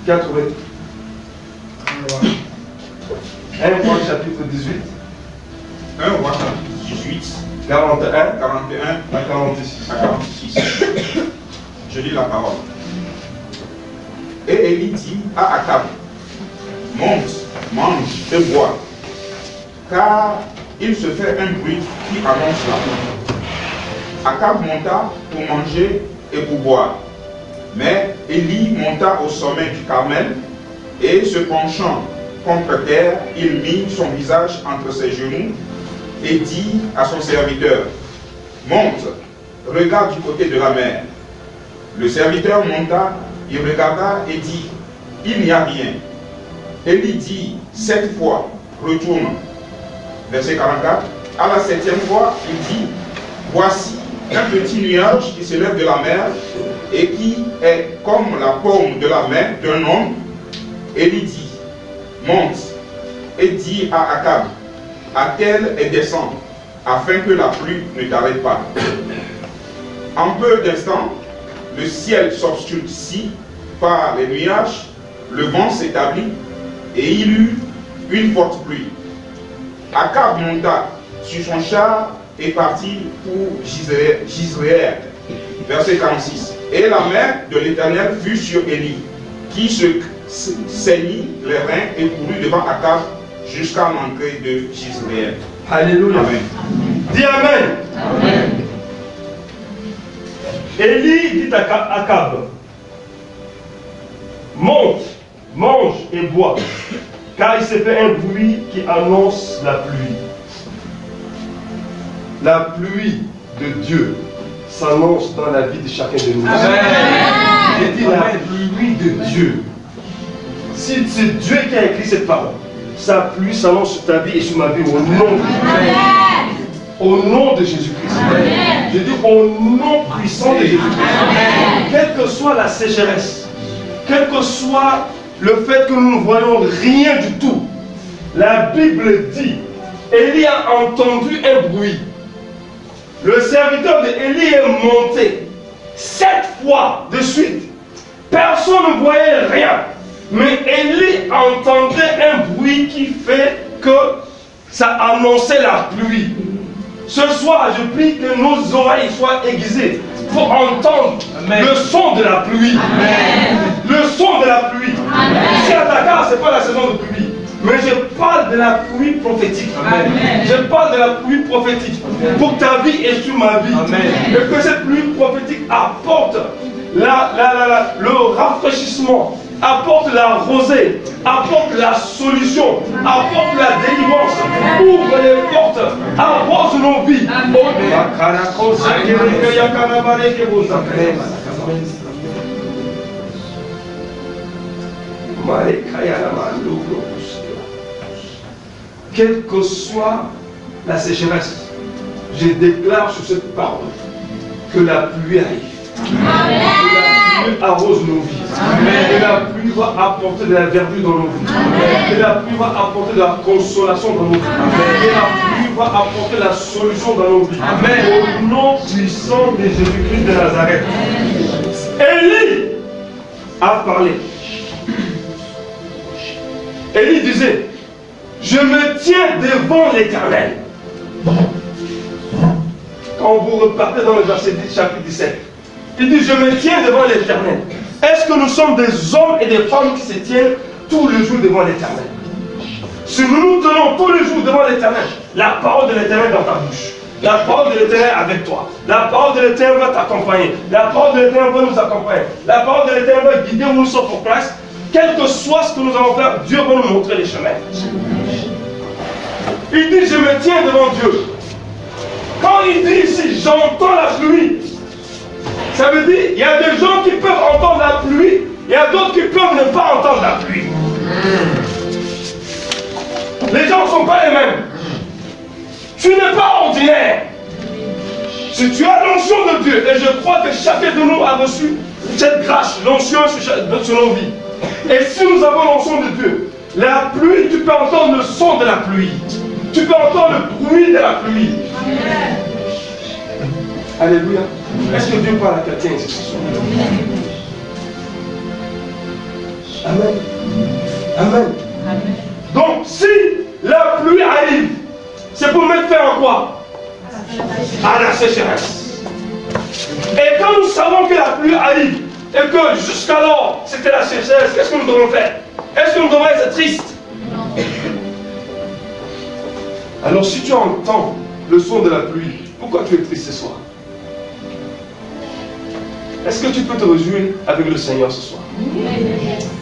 Qui a trouvé? 1 Roi chapitre 18. 1 Roi chapitre 18. 41 à 46. 46. Je lis la parole. Et Élie dit à Akab, monte, mange et bois, car il se fait un bruit qui annonce la mort. Akab monta pour manger et pour boire. Mais Élie monta au sommet du Carmel et se penchant contre terre, il mit son visage entre ses genoux et dit à son serviteur, monte, regarde du côté de la mer. Le serviteur monta, il regarda et dit, il n'y a rien. Élie dit 7 fois, retourne. Verset 44. À la 7e fois, il dit, voici un petit nuage qui se lève de la mer et qui est comme la paume de la main d'un homme. Élie dit, monte et dit à Akab, attelle et descend, afin que la pluie ne t'arrête pas. En peu d'instants, le ciel s'obscurcit par les nuages, le vent s'établit et il eut une forte pluie. Akab monta sur son char et partit pour Jizréel. Verset 46. Et la main de l'Éternel fut sur Élie, qui se saignit les reins et courut devant Akab jusqu'à l'entrée de Jizréel. Alléluia. Amen. Dis Amen. Amen. Élie dit à Akab, monte, mange et bois, car il s'est fait un bruit qui annonce la pluie. La pluie de Dieu s'annonce dans la vie de chacun de nous. J'ai dit la pluie de Dieu. Si c'est Dieu qui a écrit cette parole, sa pluie s'annonce sur ta vie et sur ma vie au nom de Jésus. Au nom de Jésus-Christ. Je dis au nom puissant de Jésus-Christ. Quelle que soit la sécheresse, quel que soit le fait que nous ne voyons rien du tout, la Bible dit, Élie a entendu un bruit. Le serviteur d'Élie est monté 7 fois de suite. Personne ne voyait rien. Mais Élie entendait un bruit qui fait que ça annonçait la pluie. Ce soir, je prie que nos oreilles soient aiguisées pour entendre le son de la pluie. Amen. Le son de la pluie. Amen. Ici à Dakar, ce n'est pas la saison de pluie. Mais je parle de la pluie prophétique. Amen. Je parle de la pluie prophétique pour ta vie et sur ma vie. Amen. Et que cette pluie prophétique apporte le rafraîchissement, apporte la rosée, apporte la solution, apporte la délivrance, ouvre les portes, arrose nos vies. Quelle que soit la sécheresse, je déclare sur cette parole que la pluie arrive. Amen. Que la pluie arrose nos vies. Amen. Que la pluie va apporter de la verdure dans nos vies. Amen. Que la pluie va apporter de la consolation dans nos vies. Amen. Que la pluie va apporter la solution dans nos vies. Amen. Au nom puissant de Jésus-Christ de Nazareth. Élie a parlé. Élie disait, je me tiens devant l'Éternel. Quand vous repartez dans le verset 10, chapitre 17, il dit, je me tiens devant l'Éternel. Est-ce que nous sommes des hommes et des femmes qui se tiennent tous les jours devant l'Éternel? Si nous nous tenons tous les jours devant l'Éternel, la parole de l'Éternel dans ta bouche, la parole de l'Éternel avec toi, la parole de l'Éternel va t'accompagner, la parole de l'Éternel va nous accompagner, la parole de l'Éternel va guider où nous sommes pour place. Quel que soit ce que nous allons faire, Dieu va nous montrer les chemins. Il dit, je me tiens devant Dieu. Quand il dit ici, j'entends la pluie, ça veut dire, il y a des gens qui peuvent entendre la pluie, il y a d'autres qui peuvent ne pas entendre la pluie. Les gens ne sont pas les mêmes. Tu n'es pas ordinaire. Si tu as l'onction de Dieu, et je crois que chacun de nous a reçu cette grâce, l'onction sur nos vies. Et si nous avons l'onction de Dieu, la pluie, tu peux entendre le son de la pluie. Tu peux entendre le bruit de la pluie. Amen. Alléluia. Est-ce que Dieu parle à quelqu'un ici ce soir? Amen. Amen. Donc, si la pluie arrive, c'est pour mettre fin à quoi? À la sécheresse. Et quand nous savons que la pluie arrive, et que jusqu'alors c'était la sécheresse, qu'est-ce que nous devons faire? Est-ce que nous devons être tristes? Alors si tu entends le son de la pluie, pourquoi tu es triste ce soir? Est-ce que tu peux te réjouir avec le Seigneur ce soir?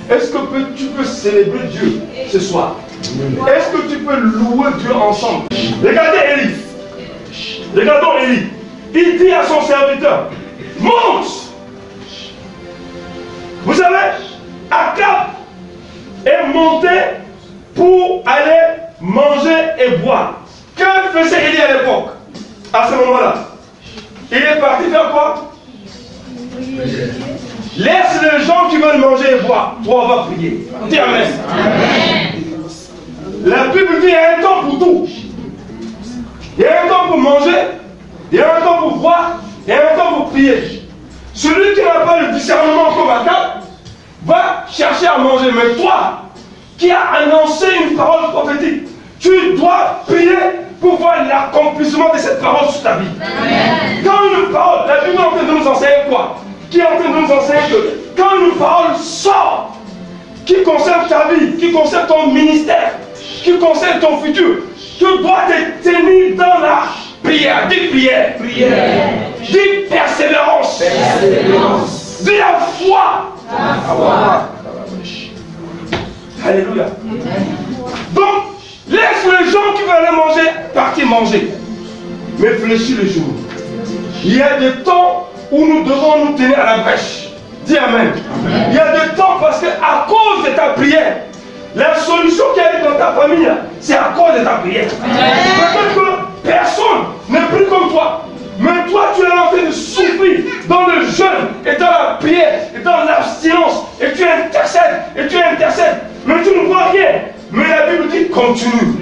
Est-ce que tu peux célébrer Dieu ce soir? Est-ce que tu peux louer Dieu ensemble? Regardez Élie. Regardons Élie. Il dit à son serviteur, monte! Vous savez, Akab est monté pour aller manger et boire. Que faisait Élie à l'époque? À ce moment-là, il est parti faire quoi? Laisse les gens qui veulent manger et boire. Toi, on va prier. Dis Amen. La Bible dit qu'il y a un temps pour tout. Il y a un temps pour manger, il y a un temps pour boire, il y a un temps pour prier. Celui qui n'a pas le discernement comme Akab va chercher à manger. Mais toi, qui as annoncé une parole prophétique, tu dois prier pour voir l'accomplissement de cette parole sur ta vie. Quand une parole, la Bible est en train de nous enseigner quoi? Qui est en train de nous enseigner que quand une parole sort, qui concerne ta vie, qui concerne ton ministère, qui concerne ton futur, tu dois te tenir dans la prière. Dis prière. Dis persévérance. Dis la foi. Alléluia. Donc, laisse les gens qui veulent aller manger partir manger. Mais fléchis le jour. Il y a des temps où nous devons nous tenir à la brèche. Dis Amen. Il y a des temps parce qu'à cause de ta prière, la solution qui est dans ta famille, c'est à cause de ta prière. Peut-être que personne n'est plus comme toi. Mais toi, tu es en train de souffrir dans le jeûne et dans la prière et dans l'abstinence. Et tu intercèdes. Mais tu ne vois rien. Mais la Bible dit continue.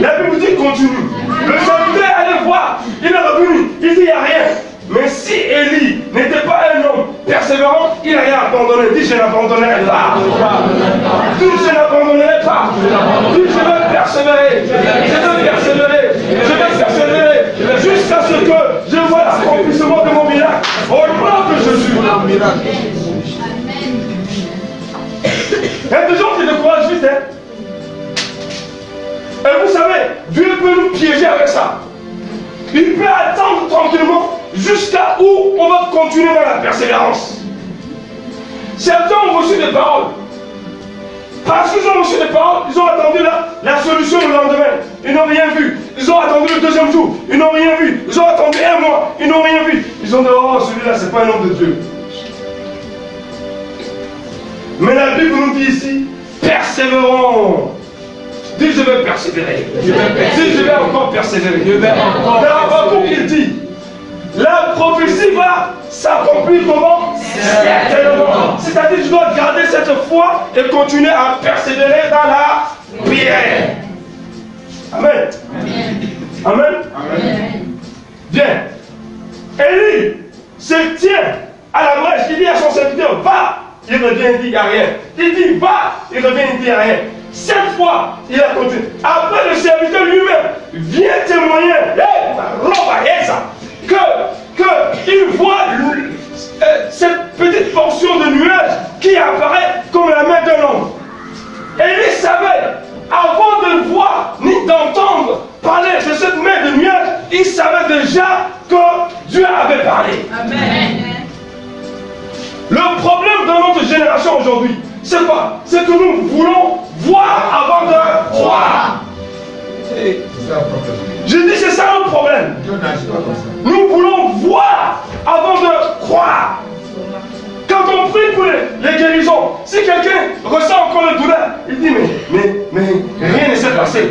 La Bible dit continue. Le serviteur allait voir. Il est revenu. Il dit il n'y a rien. Mais si Élie n'était pas un homme persévérant, il allait abandonner. Dis je n'abandonnerai pas. Dis je n'abandonnerai pas. Dis je vais persévérer. Je vais persévérer. Jusqu'à ce que je vois l'accomplissement de mon miracle. Au nom de Jésus. Il y a des gens qui découragent vite. Et vous savez, Dieu peut nous piéger avec ça. Il peut attendre tranquillement jusqu'à où on va continuer dans la persévérance. Certains ont reçu des paroles. Parce qu'ils ont reçu des paroles, ils ont attendu la solution le lendemain. Ils n'ont rien vu. Ils ont attendu le deuxième jour. Ils n'ont rien vu. Ils ont attendu un mois. Ils n'ont rien vu. Ils ont dit, oh, celui-là, c'est pas un homme de Dieu. Mais la Bible nous dit ici, persévérons. Dis, je vais persévérer. Dis, je vais encore persévérer. Dans Habakkuk, il dit, la prophétie va s'accomplir comment? Certainement. C'est-à-dire que tu dois garder cette foi et continuer à persévérer dans la prière. Amen. Amen. Bien. Élie se tient à la brèche. Il dit à son serviteur, va. Il revient, il dit, il n'y a rien. Il dit, va. Il revient, il dit, il n'y a rien. 7 fois, il a continué. Après, le serviteur lui-même vient témoigner qu'il voit cette petite portion de nuage qui apparaît comme la main d'un homme. Et il savait, avant de le voir ni d'entendre parler de cette main de nuage, il savait déjà que Dieu avait parlé. Amen. Le problème dans notre génération aujourd'hui, c'est quoi? C'est que nous voulons voir avant de croire. Je dis c'est ça le problème. Nous voulons voir avant de croire. Quand on prie pour les guérisons, si quelqu'un ressent encore le douleur, il dit mais rien ne s'est passé.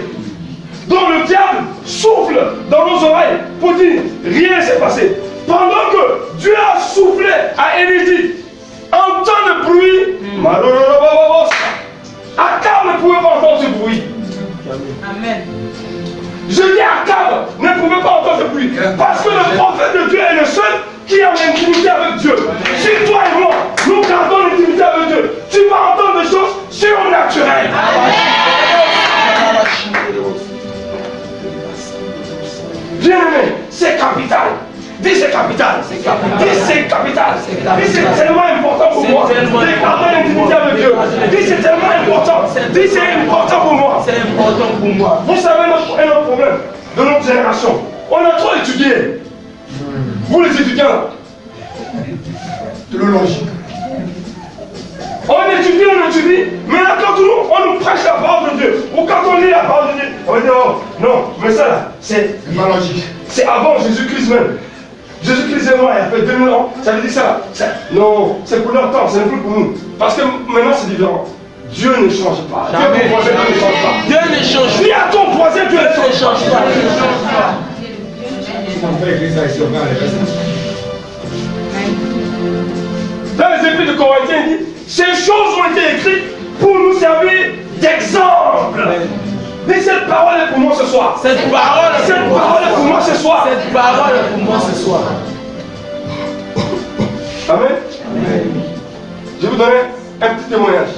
Donc le diable souffle dans nos oreilles pour dire rien ne s'est passé. Pendant que Dieu a soufflé à Élie, entends le bruit, Akab ne pouvait pas entendre ce bruit. Amen. Je dis Akab ne pouvait pas entendre ce bruit. Parce que le prophète de Dieu est le seul qui a l'intimité avec Dieu. Si toi et moi, nous gardons l'intimité avec Dieu, tu vas entendre des choses Dis c'est tellement important pour moi. De garder l'intimité avec Dieu. Dis c'est tellement important. Dis c'est important pour moi. C'est important pour moi. Vous savez notre problème de notre génération. On a trop étudié. Vous les étudiants là. Théologie. On étudie, mais là quand on nous prêche la parole de Dieu, ou quand on lit la parole de Dieu, on va dire oh non, mais ça là, c'est logique. C'est avant Jésus-Christ même. Jésus-Christ est mort il y a fait 2000 ans, ça veut dire ça là. Non, c'est pour leur temps, c'est plus pour nous. Parce que maintenant c'est différent. Dieu ne change pas. Jamais. Dieu ne change pas. Dieu ne change pas. Dis à ton voisin, Dieu ne change pas. Dans les Épîtres de Corinthiens, il dit ces choses ont été écrites pour nous servir d'exemple. Mais cette parole est pour moi ce soir. Cette parole est pour moi ce soir. Cette parole est pour moi ce soir. Amen. Je vais vous donner un petit témoignage.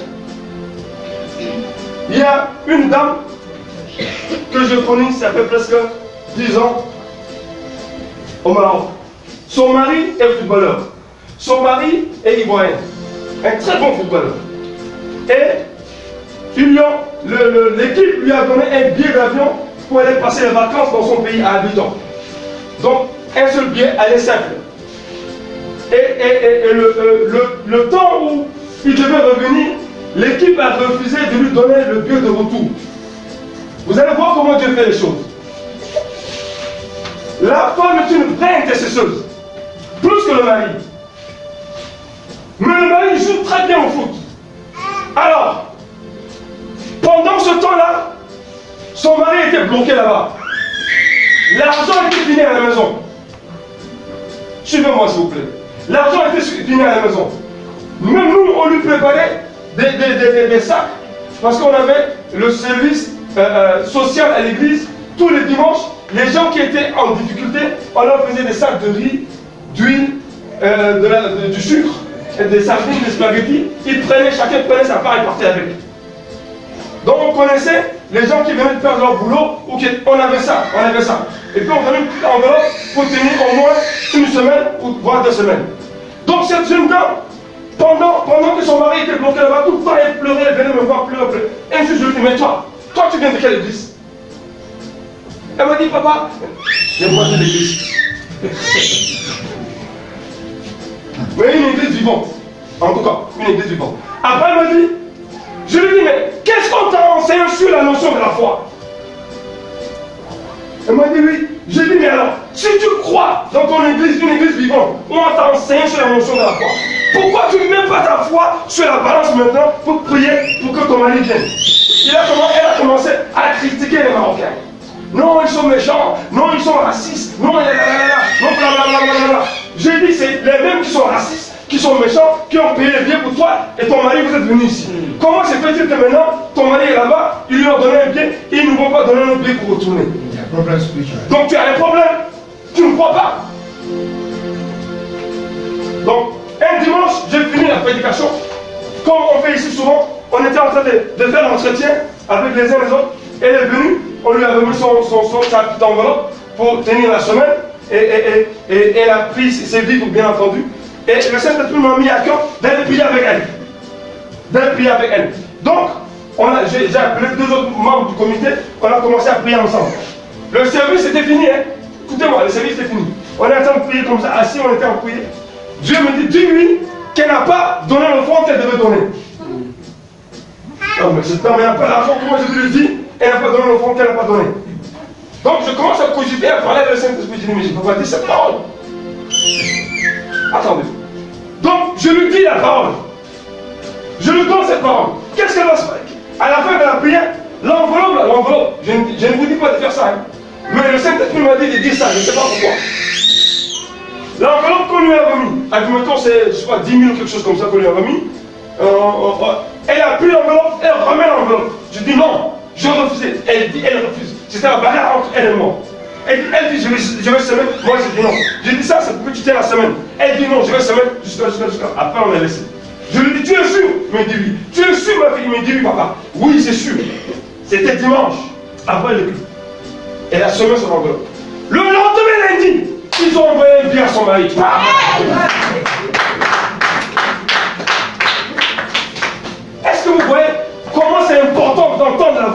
Il y a une dame que je connais, ça fait presque 10 ans, au Maroc. Son mari est footballeur. Son mari est ivoirien. Un très bon footballeur. Et l'équipe lui a donné un billet d'avion pour aller passer les vacances dans son pays à Abidjan. Donc, un seul billet, aller simple. Et le temps où il devait revenir, l'équipe a refusé de lui donner le billet de retour. Vous allez voir comment Dieu fait les choses. La femme est une vraie intercesseuse, plus que le mari. Mais le mari joue très bien au foot. Alors, pendant ce temps-là, son mari était bloqué là-bas. L'argent était fini à la maison. Suivez-moi s'il vous plaît. L'argent était fini à la maison. Même nous, on lui préparait des sacs. Parce qu'on avait le service social à l'église. Tous les dimanches, les gens qui étaient en difficulté, on leur faisait des sacs de riz, d'huile, du sucre, des sardines, des spaghettis. Chacun prenait sa part et partait avec. Donc on connaissait les gens qui venaient de faire leur boulot, ou on avait ça. Et puis on donnait une petite enveloppe pour tenir au moins une semaine ou voire 2 semaines. Donc cette jeune dame, pendant que son mari était bloqué là-bas, tout le temps elle pleurait, elle venait me voir pleurer. Et un jour je lui dis, mais toi tu viens de quelle église? Elle m'a dit, papa, j'ai moi de l'église. Mais une église vivante. En tout cas, une église vivante. Après elle m'a dit, je lui dis, mais qu'est-ce qu'on t'a enseigné sur la notion de la foi? Elle m'a dit oui. J'ai dit, mais alors, si tu crois dans ton église, une église vivante, où on t'a enseigné sur la notion de la foi, pourquoi tu ne mets pas ta foi sur la balance maintenant pour prier pour que ton mari vienne? Elle a commencé à critiquer les Marocains. Non, ils sont méchants. Non, ils sont racistes. Non, blablabla. J'ai dit, c'est les mêmes qui sont racistes, qui sont méchants, qui ont payé les billets pour toi et ton mari, vous êtes venus ici. Comment se fait-il que maintenant, ton mari est là-bas, ils lui ont donné un billet et ils ne vont pas donner un billet pour retourner? Il y a un problème spirituel. Donc tu as un problème. Tu ne crois pas. Donc, un dimanche, j'ai fini la prédication. Comme on fait ici souvent, on était en train de faire l'entretien avec les uns et les autres. Elle est venue, on lui a remis sa petite enveloppe pour tenir la semaine. Et elle a pris ses vivres, bien entendu. Et le Saint-Esprit m'a mis à cœur d'aller prier avec elle. Donc, j'ai appelé 2 autres membres du comité, on a commencé à prier ensemble. Le service était fini, hein. Écoutez-moi, le service était fini. On est en train de prier comme ça, assis, on était en prière. Dieu me dit, dis-lui qu'elle n'a pas donné l'offrande qu'elle devait donner. Non, mais cette femme, elle n'a pas l'argent, comment je lui dis, elle n'a pas donné l'offrande qu'elle n'a pas donné. Donc je commence à cogiter, à parler avec le Saint-Esprit, je dis, mais je ne peux pas dire cette parole. Attendez. Donc je lui dis la parole. Je lui donne cette parole. Qu'est-ce qu'elle va se faire? À la fin de la prière, l'enveloppe, je ne vous dis pas de faire ça. Hein. Mais le Saint-Esprit m'a dit de dire ça, je ne sais pas pourquoi. L'enveloppe qu'on lui a remis, admettons c'est, je sais pas, 10 000 ou quelque chose comme ça qu'on lui a remis, elle a pris l'enveloppe, elle remet l'enveloppe. Je dis non, je refuse. Elle dit, elle refuse. C'était la bagarre entre elle et moi. Elle dit, je vais semer. Moi, j'ai dit non. J'ai dit ça, c'est pour que tu tiens la semaine. Elle dit non, je vais semer jusqu'à. Après, on l'a laissé. Je lui dis, tu es sûr? Il me dit oui. Tu es sûr, ma fille? Il me dit oui, papa. Oui, c'est sûr. C'était dimanche, après le culte. Elle a semé son enveloppe. Le lendemain lundi, ils ont envoyé un billet à son mari.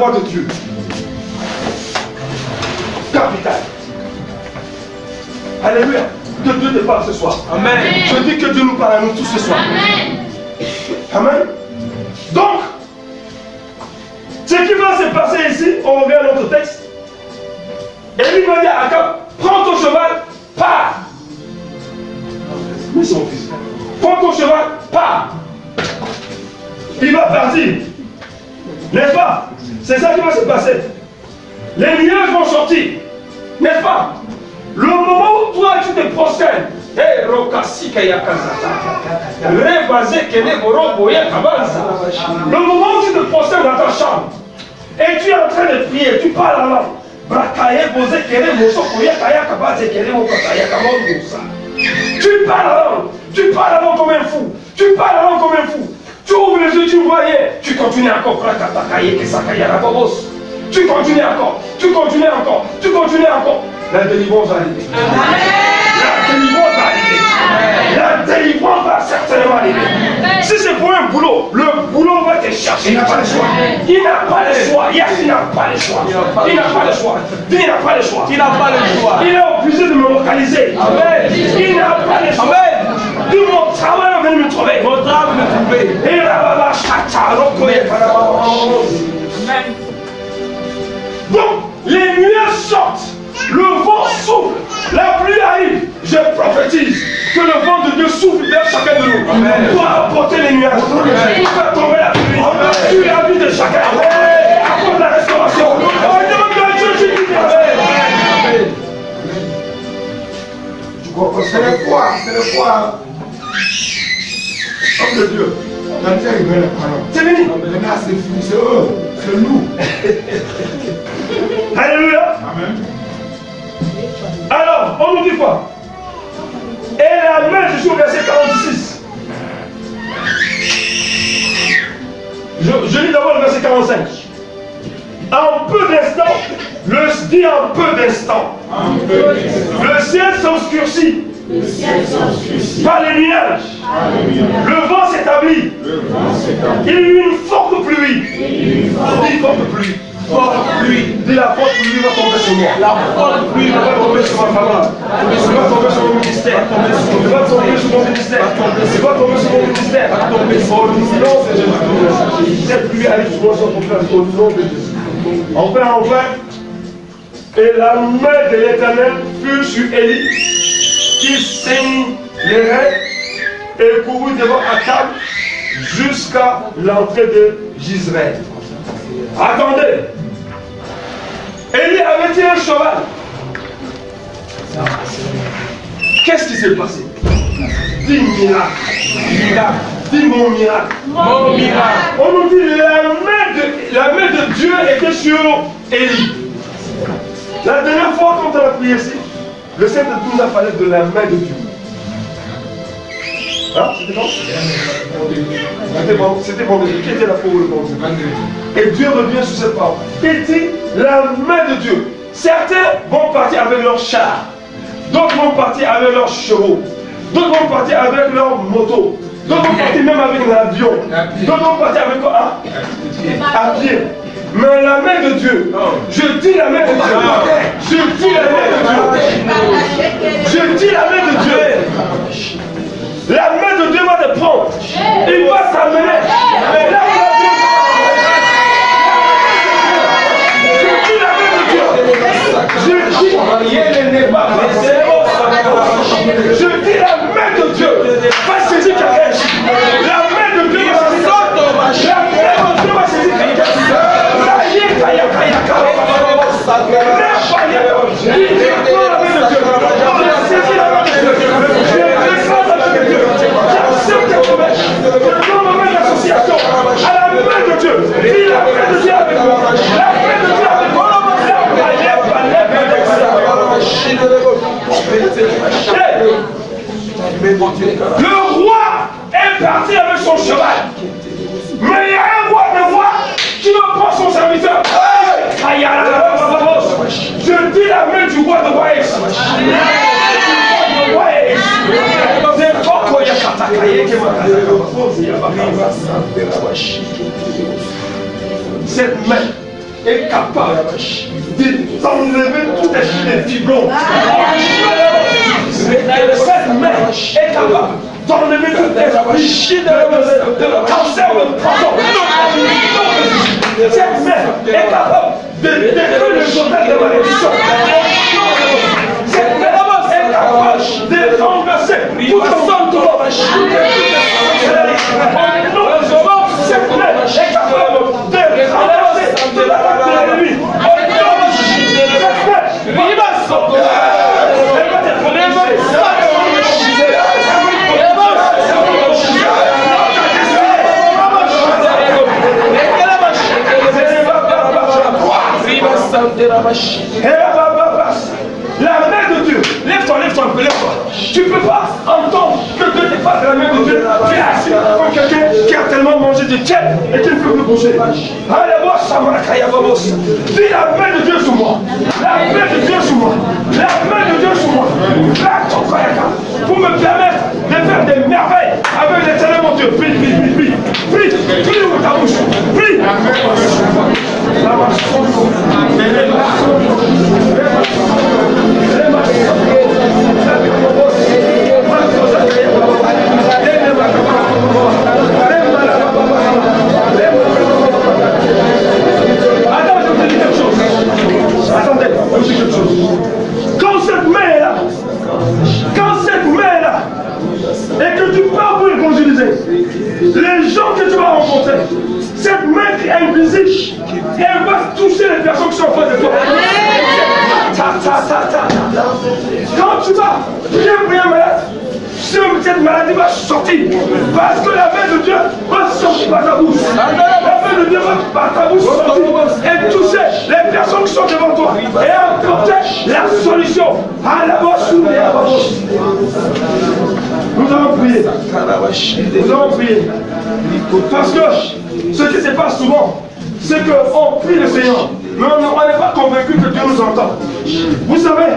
voix de Dieu. Capital. Alléluia. Que Dieu te parle ce soir. Amen. Je dis que Dieu nous parle à nous tous ce soir. Amen. Donc, ce qui va se passer ici, on revient à notre texte. Élie va dire à Akab, prends ton cheval, pars. Mais son fils, prends ton cheval, pars. Il va partir. N'est-ce pas? C'est ça qui va se passer. Les nuages vont sortir. N'est-ce pas? Le moment où toi tu te prosternes, le moment où tu te prosternes dans ta chambre et tu es en train de prier, tu parles en langue. Tu parles en langue, tu parles en langue comme un fou, tu parles en langue comme un fou. Tu ouvres les yeux, tu vois rien, tu continues encore. Tu continues encore, tu continues encore, tu continues encore. La délivrance va arriver. La délivrance va arriver. La délivrance va certainement arriver. Si c'est pour un boulot, le boulot va te chercher. Il n'a pas le choix. Il n'a pas le choix. Il n'a pas le choix. Il n'a pas le choix. Il n'a pas le choix. Il n'a pas le choix. Il est obligé de me localiser. Amen. Il n'a pas le choix. Amen. Tout mon travail va venir me trouver. Mon travail va me trouver. Et là, donc, les nuages sortent, le vent souffle, la pluie arrive. Je prophétise que le vent de Dieu souffle vers chacun de nous pour apporter les nuages, pour faire tomber la pluie sur la vie de chacun. Apporte la restauration. Au nom de Dieu, je dis Amen. Tu comprends? C'est le poids, c'est le poids. Homme de Dieu. C'est fini. Maintenant, c'est fini, c'est eux, c'est nous. Alléluia. Amen. Alors, on nous dit quoi? Et la main du jour, verset 46. Je lis d'abord le verset 45. En peu d'instants, dis en peu d'instants, le ciel s'obscurcit par les nuages. Le vent s'établit. Il y a eu une forte pluie. Dis forte pluie. Forte pluie. Dis la forte pluie va tomber sur moi. La forte pluie va tomber sur ma famille. Elle va tomber sur mon ministère. Elle va tomber sur mon ministère. Elle va tomber sur mon ministère. Au nom de Jésus. Cette pluie arrive sur moi sans problème. Au nom de Jésus. Enfin. Et la main de l'Éternel fut sur Élie, qui saignit les reins et courut devant Akab jusqu'à l'entrée de Jezreel. Attendez. Élie avait-il un cheval? Qu'est-ce qui s'est passé? Dis miracle. Dis mon miracle. Mon miracle. On nous dit la main de Dieu était sur Élie. La dernière fois quand on a prié ici, le Seigneur nous a parlé de la main de Dieu. Hein? C'était bon? C'était bon. Qui était là pour le bon Dieu? Et Dieu revient sur cette parole. Il dit la main de Dieu. Certains vont partir avec leur char, d'autres vont partir avec leurs chevaux, d'autres vont partir avec leur moto, d'autres vont partir même avec l'avion, d'autres vont partir avec quoi? À pied. Mais la main de Dieu, je dis la main de Dieu, je dis la main de Dieu, je dis la main de Dieu. La main de Dieu va te prendre, il va t'amener là où la Dieu. Je dis la main de Dieu, je dis la main de Dieu, va saisir quelqu'un. La main de Dieu va saisir quelqu'un. La main de Dieu va saisir quelqu'un. Le roi est parti avec son cheval. Mais il y a un roi de roi qui me prend son serviteur. Je dis la main du roi de roi ici. Cette main est capable d'enlever toutes les fibromes. Cette main est capable d'enlever toutes les de cancer de poison. Cette main est capable de détruire le journal de malédiction. Cette main est capable de renverser toute sorte de cette main est capable de renverser toute l'attaque de l'ennemi. La main de Dieu, lève-toi, lève-toi un peu, lève-toi. Tu ne peux pas entendre que Dieu te fasse la main de Dieu. Tu es assis comme quelqu'un qui a tellement mangé de tiède et qui ne peut plus bouger. Dis la main de Dieu sur moi. La main de Dieu sur moi. La main de Dieu sur moi. Pour me permettre de faire des merveilles avec l'éternel mon Dieu. Prie, prie, prie, prie. Prie, prie, ouvre ta bouche. Prie. Attendez, je vous dis quelque chose. Quand cette main est là, et que tu pars pour évangéliser, les gens que tu vas rencontrer, cette main qui est invisible, elle va toucher les personnes qui sont en face de toi. Quand tu vas prier pour un malade, cette maladie va sortir. Parce que la main de Dieu va sortir par ta bouche. La main de Dieu va par ta bouche sortir et toucher les personnes qui sont devant toi et apporter la solution à la bosse ou à la bosse. Nous allons prier. Nous allons prier. Parce que ce qui se passe souvent, c'est qu'on prie le Seigneur, mais on n'est pas convaincu que Dieu nous entend. Vous savez,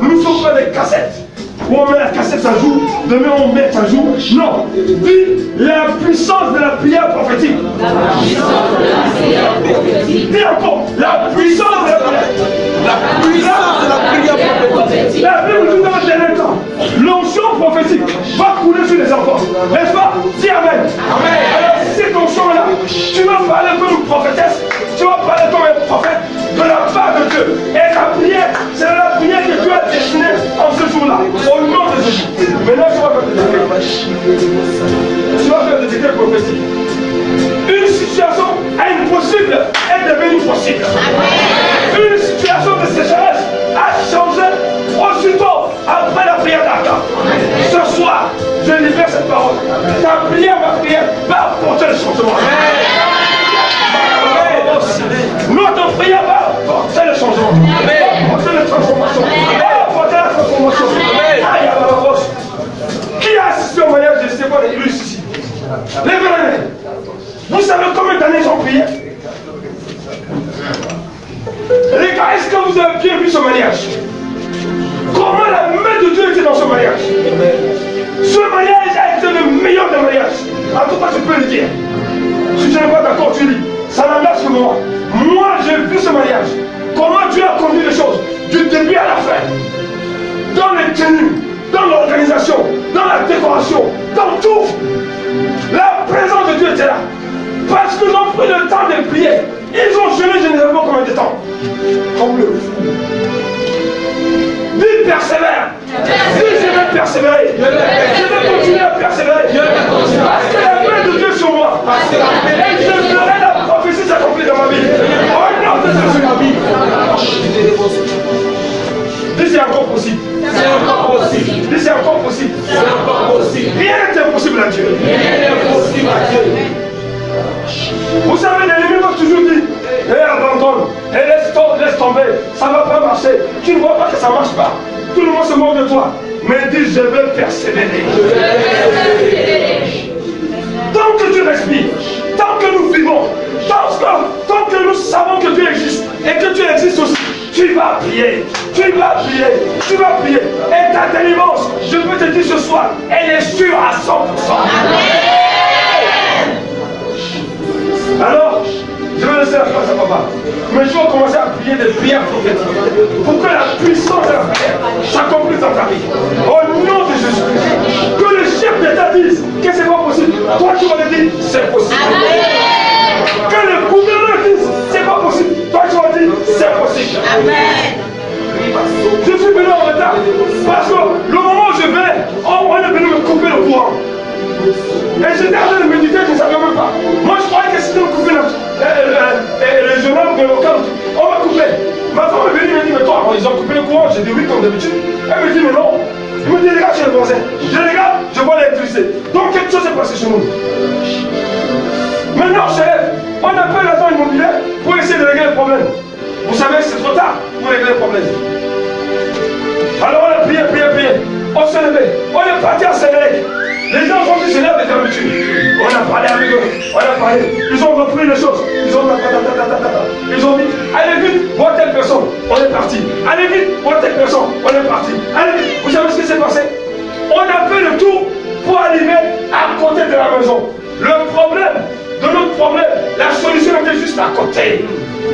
nous ne sommes pas des cassettes. Où on met la cassette, ça joue, demain on met, ça joue. Non, dis la puissance de la prière prophétique. La puissance de la prière prophétique. Dis encore, la puissance de la prière. La puissance de la prière prophétique. La Bible dit dans le dernier temps, l'onction prophétique va couler sur les enfants. N'est-ce pas? Dis Amen. Amen. Alors cette onction-là, tu vas parler comme une prophétesse, tu vas parler comme un prophète de la part de Dieu. Et la prière, c'est la prière que Dieu a destinée en ce jour-là. Au nom de Jésus. Maintenant, tu vas faire des décrets. Tu vas faire des décrets prophétiques. Une situation impossible est devenue possible. Une situation de sécheresse a changé aussitôt après la prière d'Abraham. Ce soir, je libère cette parole. Ta prière, ma prière, va apporter le changement. Notre prière va apporter le changement. Va apporter la transformation. Va apporter la transformation. Qui a assisté au mariage de Stéphane et Lucie ici? Lèvez la main. Vous savez combien d'années ils ont prié? Les gars, est-ce que vous avez bien vu ce mariage? Comment la main de Dieu était dans ce mariage? Ce mariage a été le meilleur des mariages. En tout cas, tu peux le dire. Si tu n'es pas d'accord, tu dis. Ça n'engage que moi. Moi, j'ai vu ce mariage. Comment Dieu a conduit les choses, du début à la fin. Dans les tenues, dans l'organisation, dans la décoration, dans tout. La présence de Dieu était là. Parce qu'ils ont pris le temps de prier. Ils ont jeûné généralement combien de temps? Comme le fou. Dis persévère. Dis je vais persévérer. Je vais continuer à persévérer. Parce que la main de Dieu sur moi. Et je ferai la prophétie s'accomplir dans ma vie. Au nom de Jésus. Dis c'est encore possible. C'est encore possible. Dis c'est encore possible. C'est encore possible. Rien n'est impossible à Dieu. Rien n'est impossible à Dieu. Vous savez, l'ennemi va toujours dire, abandonne, laisse tomber, ça ne va pas marcher. Tu ne vois pas que ça ne marche pas. Tout le monde se moque de toi. Mais dis, je vais persévérer. Tant que tu respires, tant que nous vivons, tant que nous savons que Dieu existe et que tu existes aussi, tu vas prier, tu vas prier, tu vas prier. Et ta délivrance, je peux te dire ce soir, elle est sûre à 100%. Alors, je vais laisser la place à papa. Mais je prier des prières prophétiques pour que la puissance de la prière s'accomplisse dans ta vie. Au nom de Jésus-Christ. Que le chef d'État dise que c'est pas possible. Toi, tu vas le dire, c'est possible. Que le gouverneur dise, c'est pas possible. Toi, tu vas dire, c'est possible. Amen. Je suis venu en retard parce que le moment où je venais, on est venu me couper le courant. Et j'étais en train de méditer, je ne savais même pas. Moi, je croyais que c'était me couper le journal ou le local. On m'a coupé. Ma femme est venue, elle me dit, mais toi, ils ont coupé le courant. J'ai dit oui, comme d'habitude. Elle me dit, mais non. Il me dit, regarde chez le voisin. Je regarde, je vois l'électricité. Donc, quelque chose s'est passé chez nous. Maintenant, chef, on appelle l'agent immobilier pour essayer de régler le problème. Vous savez, c'est trop tard pour régler le problème. Alors, on a prié. On s'est levé. On est parti à Sénélec. Les gens ont dit c'est l'heure de fermeture. On a parlé avec eux. Ils ont repris les choses. Ils ont dit, allez vite, voir telle personne. On est parti. Allez vite, voir telle personne. On est parti. Allez vite. Vous savez ce qui s'est passé? On a fait le tour pour arriver à côté de la maison. Le problème, de notre problème, la solution était juste à côté.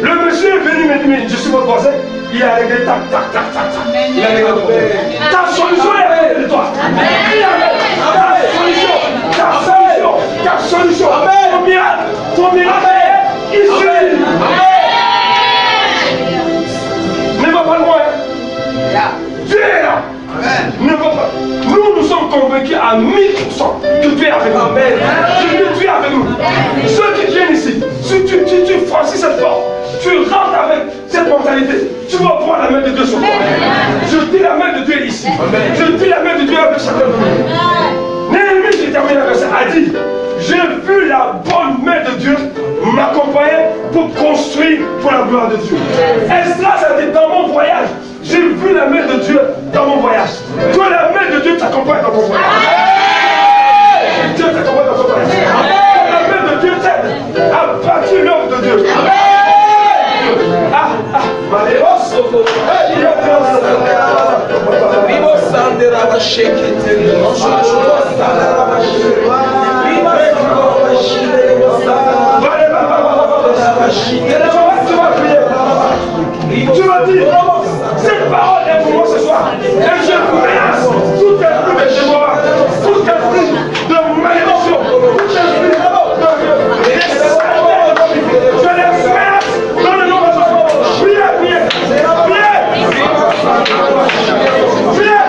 Le monsieur est venu me dire, mais je suis votre voisin. Il a réglé tac. Il a réglé ta solution est réglée de toi. Ta solution. Ton miracle est ici. Ne va pas loin. Dieu est là. Ne va pas. Nous sommes convaincus à 1000% que Dieu est avec nous. Que Dieu est avec nous. Ceux qui viennent ici, si tu franchis cette porte, tu rentres avec cette mentalité, tu vas voir la main de Dieu sur toi. Je dis la main de Dieu ici. Je dis la main de Dieu avec chacun de nous. Néhémie, qui termine la verset, a dit, j'ai vu la bonne main de Dieu m'accompagner pour construire pour la gloire de Dieu. Esdras a dit, dans mon voyage, j'ai vu la main de Dieu dans mon voyage. Que la main de Dieu t'accompagne dans ton voyage. Dieu t'accompagne dans ton voyage. Que la main de Dieu t'aide à bâtir l'œuvre de Dieu. Tu vas dire, cette parole est pour moi ce soir. Et je menace tout esprit de démora, tout esprit de malédiction, tout esprit de je les menace dans le nom de Jésus. Priez. Priez.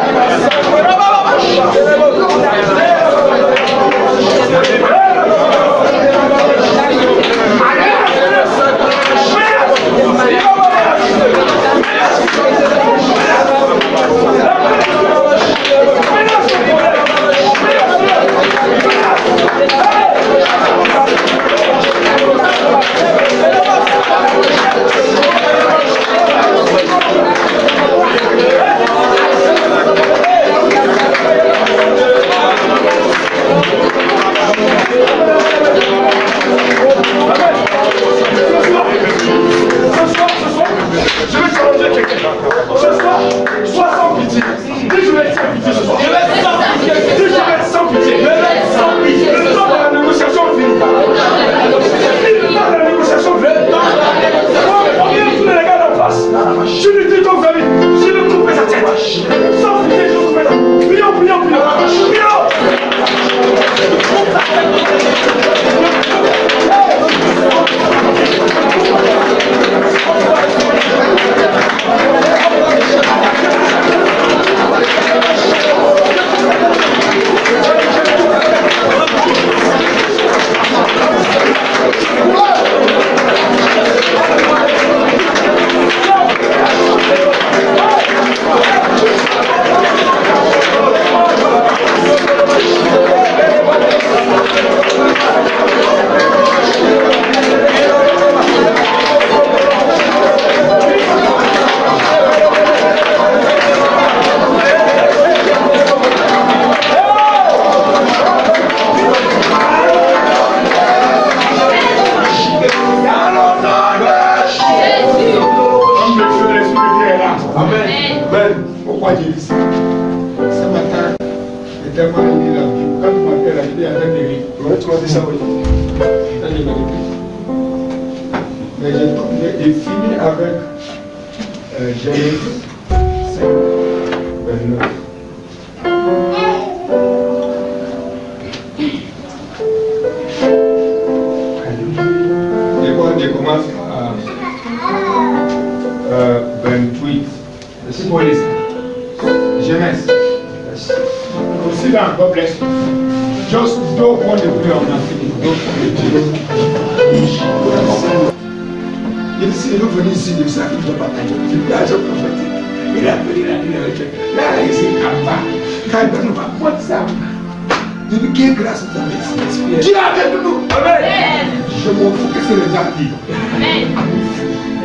Mais j'ai fini avec Genèse 5, 29. Je commence à 28. C'est pour les Genèse. Aussi là, God bless you. Just don't want to pray on nothing. Don't want to il est venu ici, il savait qu'il ne doit pas tailler. Il a déjà prophétique. Il a appelé là, il s'est capable. Quand il ne va pas ça. Je dis, quelle grâce vous avez ici. Dieu est avec nous. Amen. Je m'en fous que c'est les gens qui.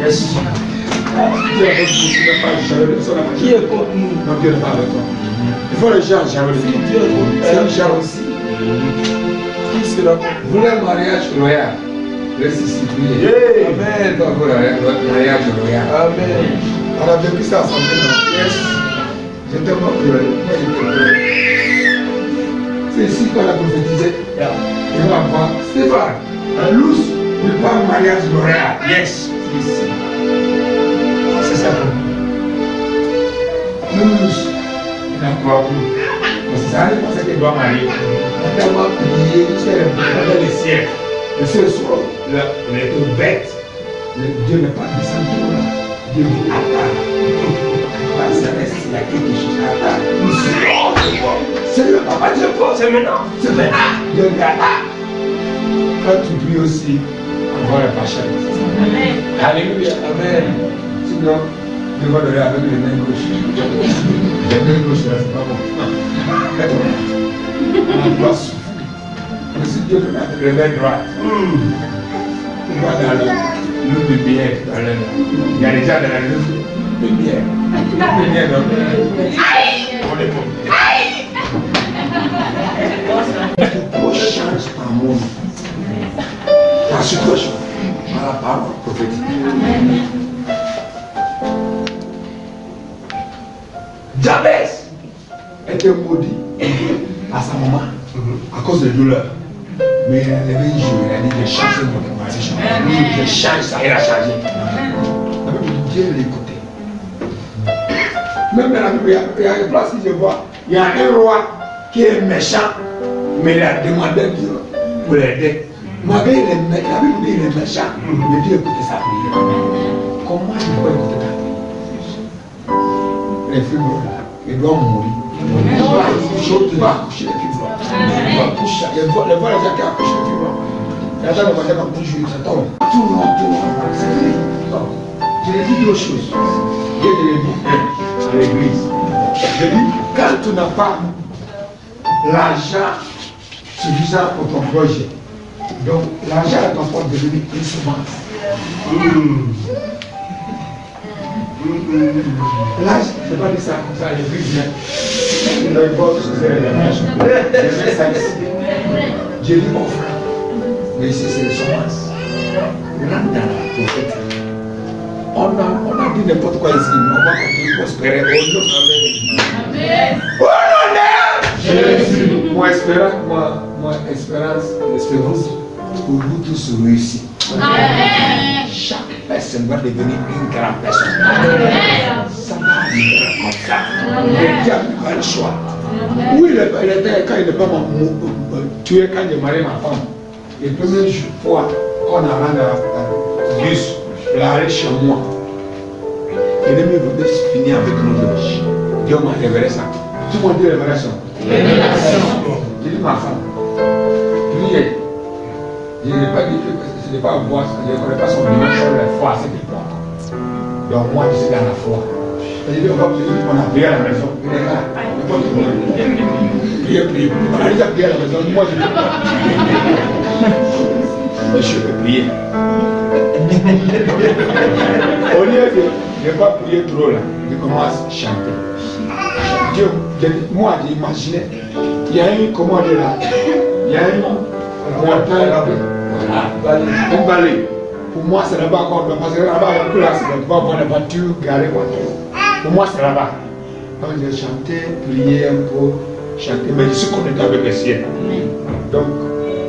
Yes. Dieu est avec nous. Qui est contre nous? Non, Dieu n'est pas avec toi. Il faut les gens jalousie. C'est une jalousie. Qui sera? Vous voulez un mariage royal? Reste ici, priez. Amen. Donc, mariage royal. Amen. On a vécu ça ensemble. Yes. J'ai tellement pleuré. C'est ici qu'on a prophétisé. Et on va voir Stéphane, un lousse, il parle mariage royal. Yes. C'est ici. C'est ça. Le lousse, il n'a pas plus. C'est ça, il pensait qu'il doit marier. On a tellement prié, pendant les siècles. Et ce soir, on est bête. Dieu n'est pas descendu là. Dieu dit attends. Il y a quelque chose à attendre. C'est le papa Dieu, c'est maintenant. C'est maintenant. Dieu dit attends. Quand tu pries aussi, on va la patience. Amen. Alléluia. Amen. Sinon, Dieu va donner avec les mains gauches. Les mains gauches, c'est pas bon. On doit souffrir. Mais si Dieu donne avec les mains droites, on va dans le lumière. Il y a déjà dans la lumière. Lumière dans on est bon. Tout change par monde. La situation, par la parole prophétique. Jabez était maudit à sa maman à cause de douleur. Mais elle avait un jour, elle a dit de changer mon conversation. Je change ça, elle a changé. La Bible dit Dieu l'écoutait. Même dans la Bible, il y a une place que je vois, il y a un roi qui est méchant, mais il a demandé Dieu pour l'aider. Malgré il est méchant, la Bible dit qu'il est méchant, mais Dieu écoutait sa prière. Comment il peut écouter ta prière? Les fibres, ils doivent mourir. Tu vas accoucher les fibres. Tu vas accoucher. Les voix les gens qui accouchent les fibres. Il y a des gens qui accouchent, ça tombe. Tout le monde. Je l'ai dit deux choses. Je l'ai dit à l'église. Je dis, quand tu n'as pas l'argent suffisant pour ton projet, donc l'argent est en train de devenir une semence. Là, je ne vais pas dire ça comme ça, l'église vient. Il a une bonne société de la nation. Je mets ça ici. J'ai dit mon frère. Mais ici, c'est les semences. Rentre dans la prophète. On a dit n'importe quoi ici. On va continuer à prospérer. Amen. Jésus. Mon espérance pour vous tous réussir. Amen. Chaque personne va devenir une grande personne. Amen. Ça va arriver comme ça. Le diable n'a pas le choix. Oui, il était quand il n'est pas tué quand j'ai marié ma femme. Les premières fois qu'on a rendu à bus, il est allé chez moi. L'ennemi voulait finir avec nous. Dieu m'a révélé ça. Tout le monde dit révélation. J'ai dit ma femme, priez. Je n'ai pas dit que ce n'est pas voir, je ne connais pas son dimension, la foi, c'est qu'il prend. Donc moi, je suis dans la foi. J'ai dit, on a prié à la maison. Il est là. Priez. On a déjà prié à la maison. Moi, je ne peux pas. Mais je peux prier. Au lieu de ne pas prier trop là, je commence à chanter. Dieu, moi, j'imaginais, il y a une commande là, il y a une montagne là-bas. Une vallée. Pour moi, c'est là-bas qu'on peut passer. Là-bas, il y a un peu l'accident. Tu vas voir la voiture garée. Pour moi, c'est là-bas. Donc, j'ai chanté, prié un peu, chanté, mais je suis connecté avec le ciel. Donc,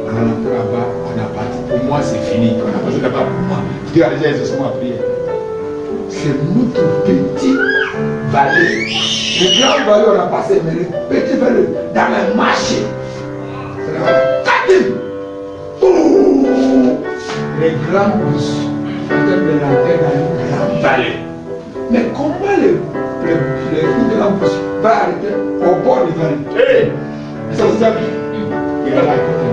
on est rentré là-bas, on a parti prier. moi c'est fini. Parce que d'abord pour moi, Dieu a déjà exaucé ma prière. C'est notre petit vallée. Le grand vallée on a passé, mais le petit vallée dans le marché. C'est la vallée. Les grands pousses sont de rentrer dans le grand vallée. Mais comment les grands pousses vont arrêter au bord du vallée? Ça vous a vu? Il va la côté.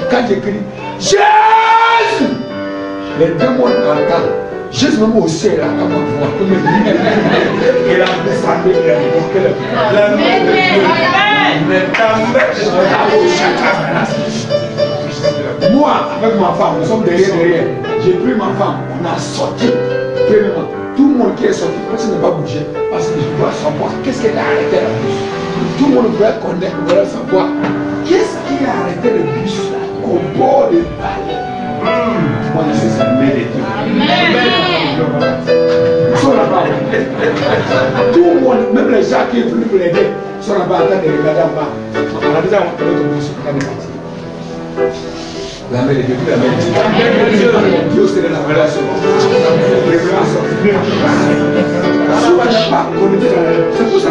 Quand j'écris Jésus, les démons entendent. Jésus même au ciel, là, comme on voit, comme il a descendu, il a évoqué la main de Dieu. Moi, avec ma femme, nous sommes derrière. J'ai pris ma femme, on a sorti. Premièrement, tout le monde qui est sorti, personne ne va bouger parce que je dois savoir qu'est-ce qui a arrêté la bus. Tout le monde veut connaître, veut savoir qu'est-ce qui a arrêté le bus au bord du vallée. Moi, je sais ça, mais les deux. Sont là-bas. Tout le monde, même les gens qui sont venus pour l'aider, sont là-bas en train de regarder en bas. On a déjà montré notre bus pour qu'on est parti. La main de Dieu, la main de Dieu. Dieu, c'est de la relation. C'est pour ça.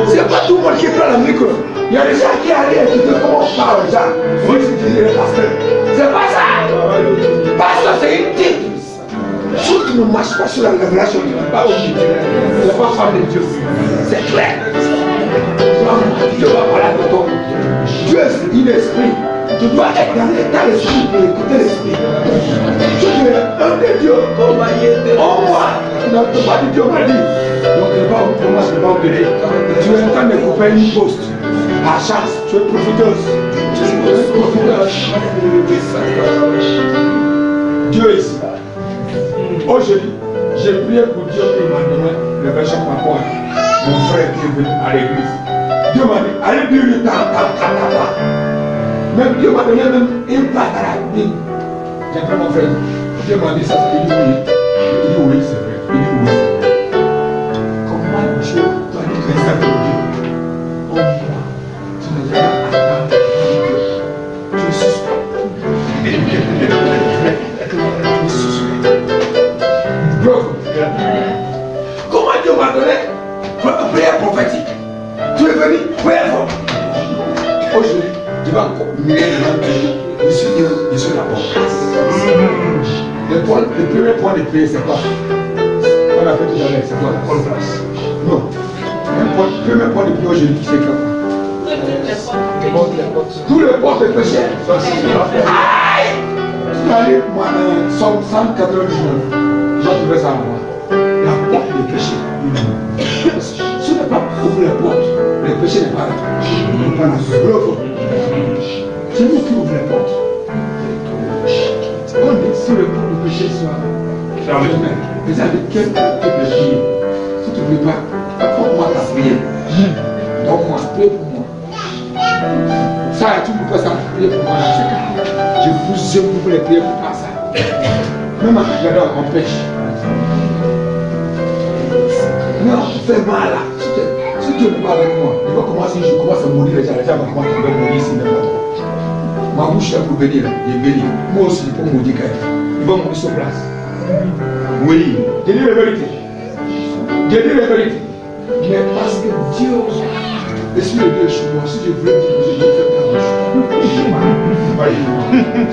C'est pas tout le monde qui prend le micro. Il y a des gens qui arrivent et qui disent comment on parle aux gens. C'est pas ça. Pasteur, c'est une titre. Si tu ne marches pas sur la révélation, tu ne vas pas au Dieu. Tu ne vas pas faire de Dieu. C'est clair. Dieu va parler de toi. Dieu est un esprit. Tu dois être dans l'état d'esprit pour écouter l'esprit. Tu es un de Dieu. En moi, tu n'as pas dit Dieu m'a dit. Donc, pour moi, je ne vais pas vous donner. Tu es en train de couper une poste. À chance, tu es profiteuse. Dieu est ici. Aujourd'hui, j'ai prié pour Dieu qui m'a donné le verset par rapport à mon frère qui est venu à l'église. Dieu m'a dit, allez dire le temps. Même Dieu m'a donné même une place à la vie. J'ai pris mon frère. Dieu m'a dit ça, il dit oui. Il dit oui, c'est vrai. Il dit oui. Comment Dieu doit dire que ça pour Dieu? Oh moi, tu ne dois pas attendre. Tu es suspect. Comment Dieu m'a donné une prière prophétique? Tu es venu, prière fort. Aujourd'hui, tu vas encore mieux devant Dieu. Je suis la bonne place. Le premier point de prière, c'est quoi? On a fait tout à l'heure, c'est quoi? La bonne place. Non. Le premier point de prière aujourd'hui, c'est quoi? Tous les portes de péché. Aïe! Tu vas aller, moi, dans Somme 199. J'ai trouvé ça à moi. La porte de péché. Si tu n'as pas ouvert la porte, le péché n'est pas là. C'est nous qui ouvrons la porte. On dit si le porte du péché soit fermé, mais avec quel type de prière? Si tu ne veux pas, apporte-moi ta prière. Donc moi, prie pour moi. Ça, tu ne peux pas prier pour moi dans ce cas. Je vous les prier pour pas ça. Même en regardant, on pêche. Non, fais mal là. Si Dieu n'est pas avec moi, il va commencer, je commence à mourir, les gens vont commencer à mourir ici. Ma bouche est pour bénir, il est béni. Moi aussi, pour mourir quand même. Il va mourir sur place. Oui, je dis la vérité. Je dis la vérité. Mais parce que Dieu, l'Esprit de Dieu est sur moi, si je veux dire que je dois faire ta bouche,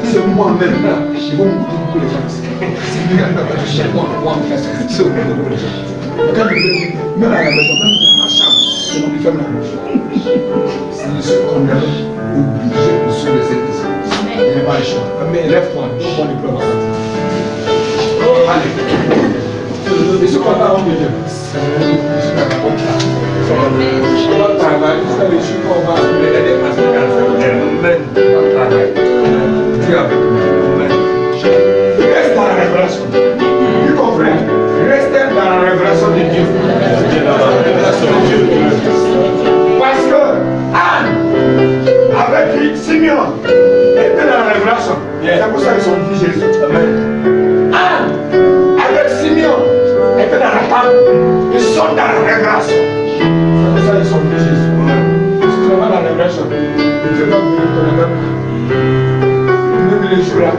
c'est moi-même là, ils vont me dire beaucoup les gens. C'est moi, c'est moi, quand je dis, même à la maison, même dans ma chambre, c'est moi qui ferme la bouche. Si je suis condamné, obligé de suivre les églises. Il n'y a pas le choix. Mais lève-toi, donc on est plein. Allez. Et ce qu'on a en milieu, c'est la bonne place. On va travailler jusqu'à l'échec, on va aider à ce qu'on fait. Amen. On va travailler. Dieu avec nous. Amen. Reste dans la révélation. Tu comprends? Restez dans la révélation de Dieu. Dans la révélation de Dieu. Parce que Anne, avec Simeon, était dans la révélation. C'est pour ça qu'ils sont dit Jésus. Amen. Anne, avec Simeon, était dans la table. Ils sont dans la révélation. C'est pour ça qu'ils sont dit Jésus. Si tu vas dans la révélation, tu vas venir ton même. Même les là,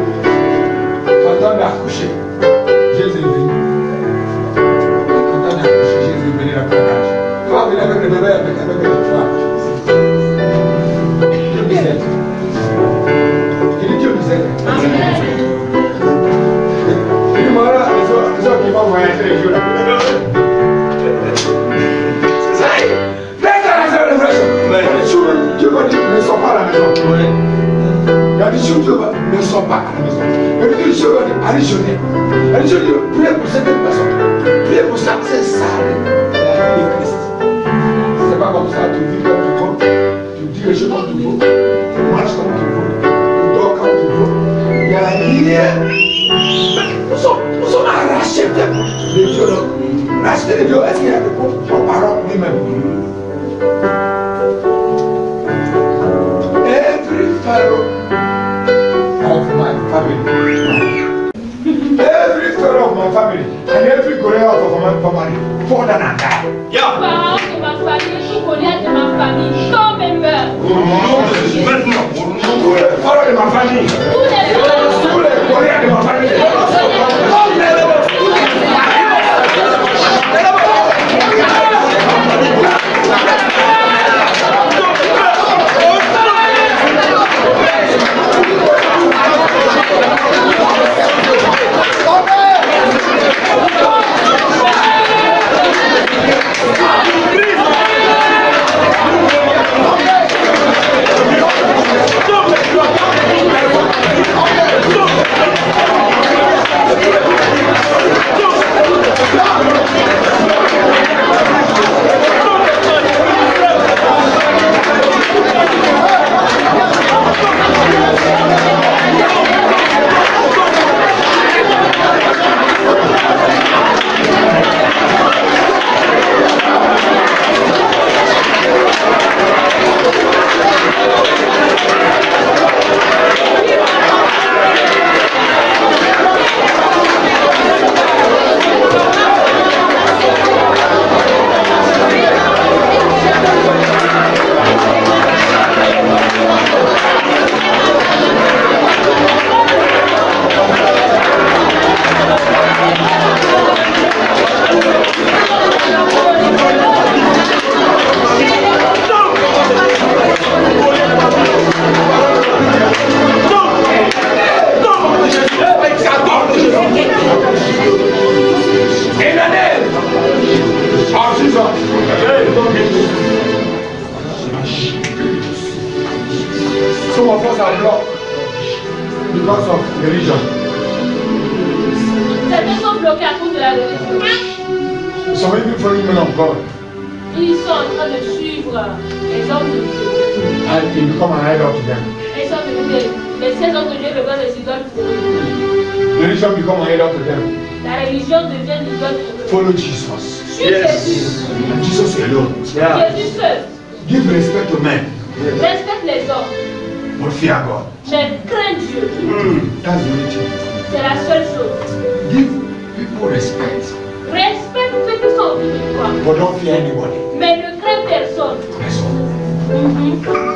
content d'accoucher, Jésus est venu. Content d'accoucher, Jésus est venu la partage. Tu vas venir avec le bébé, avec le toit. Dieu nous aide. Il dit Dieu nous aide. Il dit voilà, les autres qui vont voyager les jours là. C'est ça. Dieu va dire ne sors pas à la maison. Il a dit Dieu ne sors pas à la maison. Il a dit Dieu va dire allez jeûner. Allez jeûner, priez pour cette personne. Priez pour ça, c'est ça la vie de Christ. C'est pas comme ça, tu vis comme tu veux, tu dis les choses comme tu veux, tu marches comme tu veux, tu dors comme tu veux. Il n'y a rien. Nous sommes arrachés de Dieu. Racheter de Dieu, est-ce qu'il y a des parents lui-même? Every fellow of my family, every fellow of my family, and every Korean of my family, fall down and die. Parents de ma famille, tout Goliath de ma famille, tombe et meurt. Maintenant, Tous les fellows de ma famille, tous les Koreans de ma famille, some of us are blocked because of religion. Certains sont bloqués à cause de la religion. Some even following men of God Ils sont en train de suivre les hommes de Dieu. and they become an idol to them. Ils sont devenus ces hommes de Dieu deviennent des idoles pour eux. Religion become an idol to them. La religion devient une idole pour eux. Follow Jesus. Suis Jésus. And Jesus alone. Jésus seul. Give respect to men, Respecte les hommes. but fear God. Mais crains Dieu. That's the only thing. C'est la seule chose. Give people respect, Respecte ceux qui sont autour de toi. but don't fear anybody. Mais ne crains personne. That's all.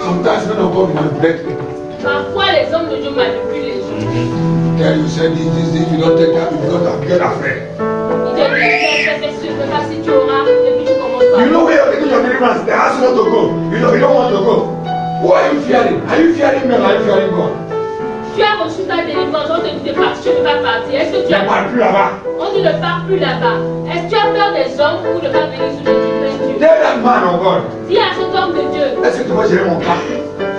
Sometimes men of God manipulate people. Parfois, les hommes de Dieu manipulent les gens. Tell you say this, if you don't take that, you don't get afraid. Ils te disent, c'est sûr que ça, si tu auras, et puis tu commences par. You know where you're taking your deliverance. They ask you not to go. You don't want to go. Who are you fearing? Are you fearing men or are you fearing God? Tu as reçu ta délivrance, on te dit de partir, tu ne vas pas partir. Est-ce que tu Ne as. parle plus là-bas. On dit ne pars plus là-bas. Est-ce que tu as peur des hommes ou de ne pas venir sous le Dieu? Tell that man of God. Dis à cet homme de Dieu, Est-ce que tu vas gérer mon cas?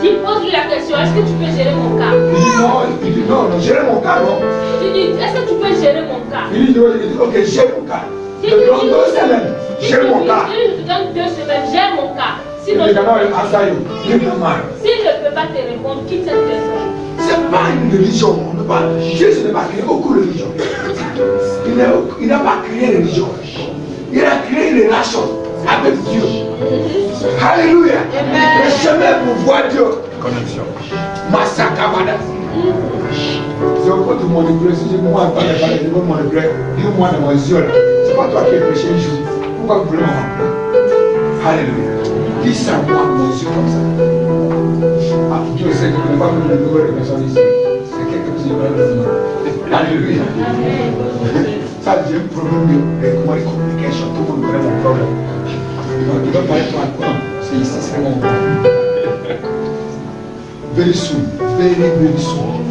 pose-lui la question, est-ce que tu peux gérer mon cas? Il dit non, gérer mon cas, non. Tu dis, est-ce que tu peux gérer mon cas? Il dit ok, gère mon cas. Dans 2 semaines, gère mon cas. Je te donne 2 semaines, gère mon cas. Sinon, Il dit non, il dit non, s'il ne peut pas te répondre, quitte cette personne. c'est pas une religion. On ne peut pas. Jésus n'a pas créé aucune religion. Il n'a pas créé une religion. Il a créé une relation avec Dieu. Alléluia. Le chemin pour voir Dieu. Connexion. Massacabada. C'est au point de manipuler. Si je moi pas de parler, je veux manipuler. Dis-moi dans mes yeux. C'est pas toi qui es péché un jour. Pourquoi vous voulez m'en Alléluia. Dis ça moi dans mes yeux comme ça. Ah, Dieu sait que je ne vais pas me lever de personne ici. C'est quelque chose qui Alléluia. Ça, j'ai un problème de communication. Tout le monde connaît mon problème. Il va parler pour un courant. C'est ici, c'est mon problème. Very soon. Very, very soon.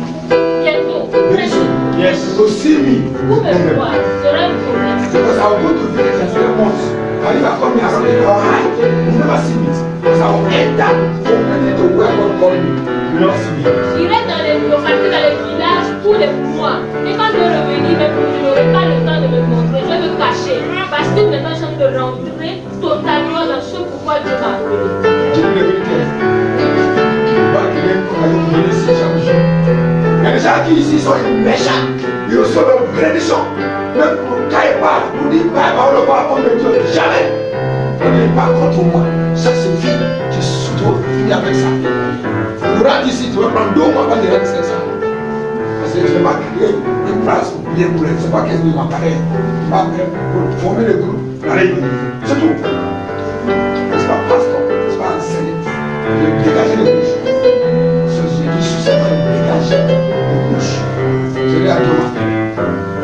Bientôt. Very soon. Yes. So see me. Vous me voir. Sera un problème. Because I will go to village and say once. And if I come here and say, oh, hi, you never see me. Because I will enter to where God called me. You never see me. J'irai dans les localités, dans les villages tous les mois. Et quand je vais revenir, même je n'aurai pas le temps de me montrer. Je vais me cacher. Parce que maintenant, je vais rentrer totalement dans ce pourquoi Dieu m'a appelé. Je dis la vérité. Pas que les gens qui viennent ici chaque jour. Il y a des gens qui ici sont méchants. Ils reçoivent leur prédiction. Même pour caille pas, pour dire pas, on ne va pas de Dieu. Jamais. On n'est pas contre moi. Ça c'est fini. Je suis fini avec ça. Pour rentrer ici, tu vas prendre 2 mois avant de rentrer ça. Parce que je ne vais pas créer une place pour bien pour elle. Ce n'est pas qu'elle m'apparaît. Pour former le groupe. C'est tout. Ce n'est pas pasteur. Ce n'est pas enseignant. Je vais dégager les bouches. Ce que j'ai dit, c'est que je vais dégager les bouches. Je l'ai à Dieu matin.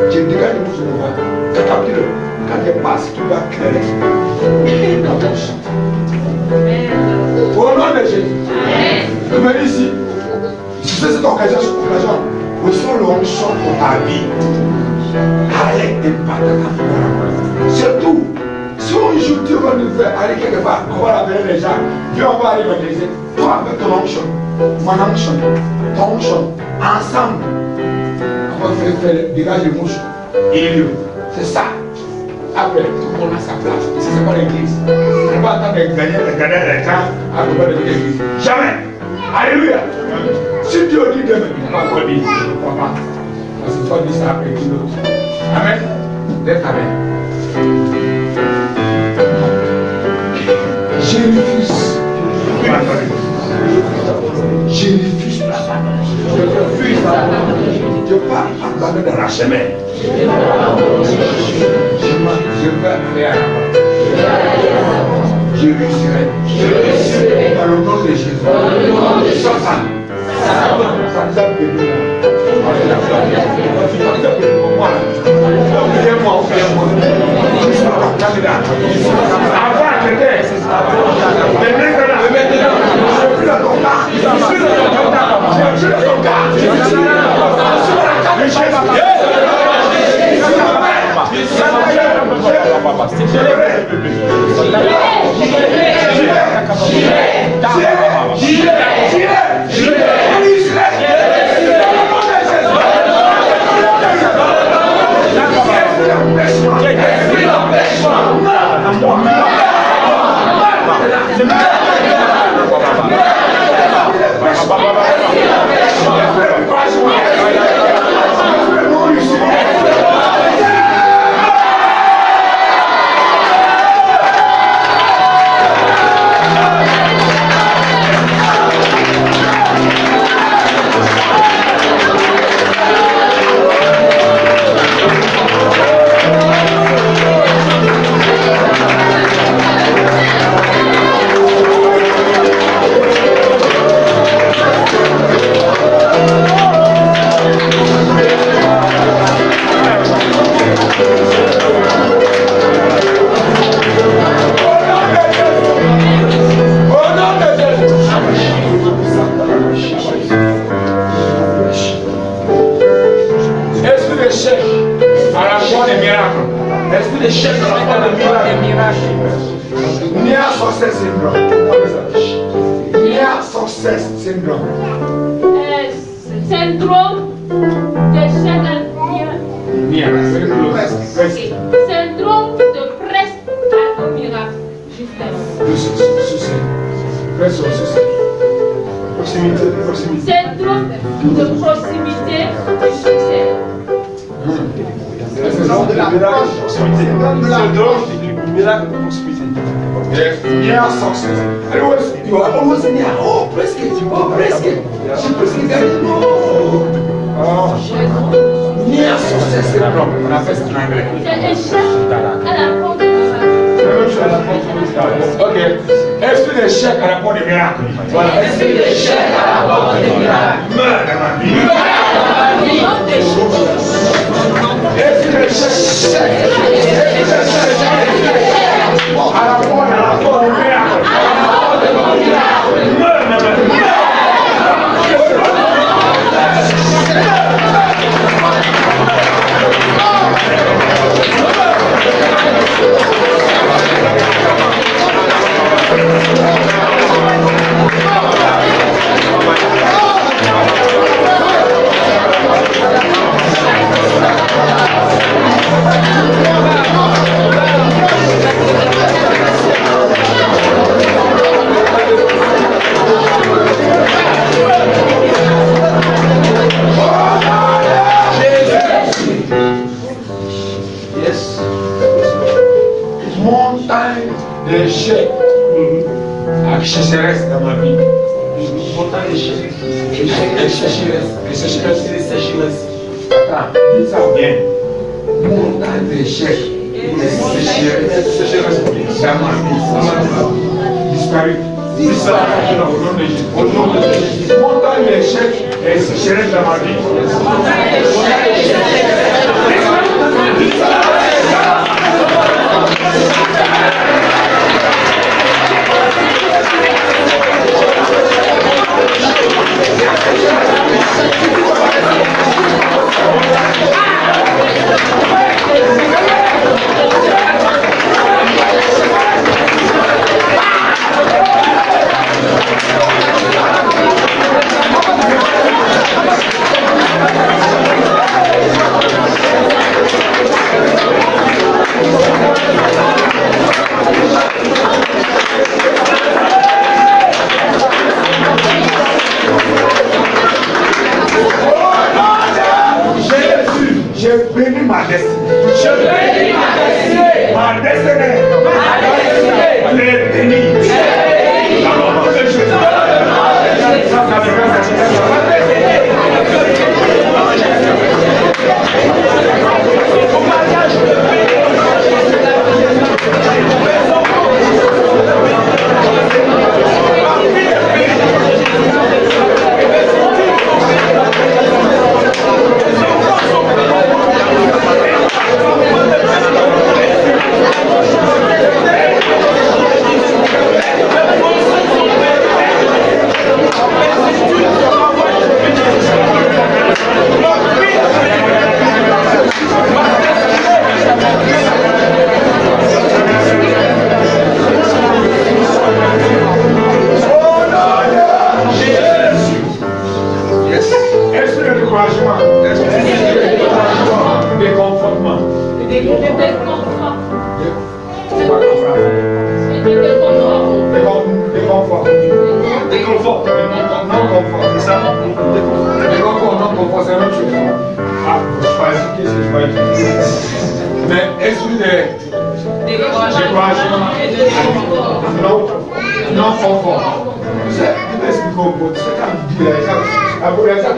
Je dégage les bouches de moi. Tu as capté le. Quand tu passes, tu vas clairer la bouche. Au nom de Jésus. Je viens ici. Si c'est cette occasion, reçois l'onction pour ta vie. Arrête de battre. Surtout, si on joue, Dieu va nous faire aller quelque part. On va appeler les gens. Viens, on va aller évangéliser. Toi avec ton onction, mon onction, ton onction, ensemble. On va faire dégager les mouches. C'est ça. Après, tout le monde a sa place. Et ça, c'est pas l'église. On ne va pas attendre de gagner les temps à pouvoir devenir l'église. Jamais. Alléluia. Si Dieu dit demain, il ne va pas encore dire. Je ne crois pas. Parce que toi, dis ça après qui d'autre. Amen. Lève ta main. Je refuse. Je refuse la parole. Je refuse la parole. Je pars en bas de la chemin. Je vais aller à la porte. Je réussirai. Dans le nom de Jésus. Satan. Ça nous a béni. Esprit d'échec à la porte des miracles. Meurt dans ma vie. D'échec, avec sécheresse dans ma vie. Montant d'échec. Sécheresse, c'est sécheresse. Attends, dis ça bien. Montant d'échec. Sécheresse dans ma vie. Disparu. Au nom de Jésus. Montant d'échec et sécheresse dans ma vie. Je bénis ma destinée. Je bénis ma destinée. Ma destinée. Tu es béni. Dans le nom de Jésus.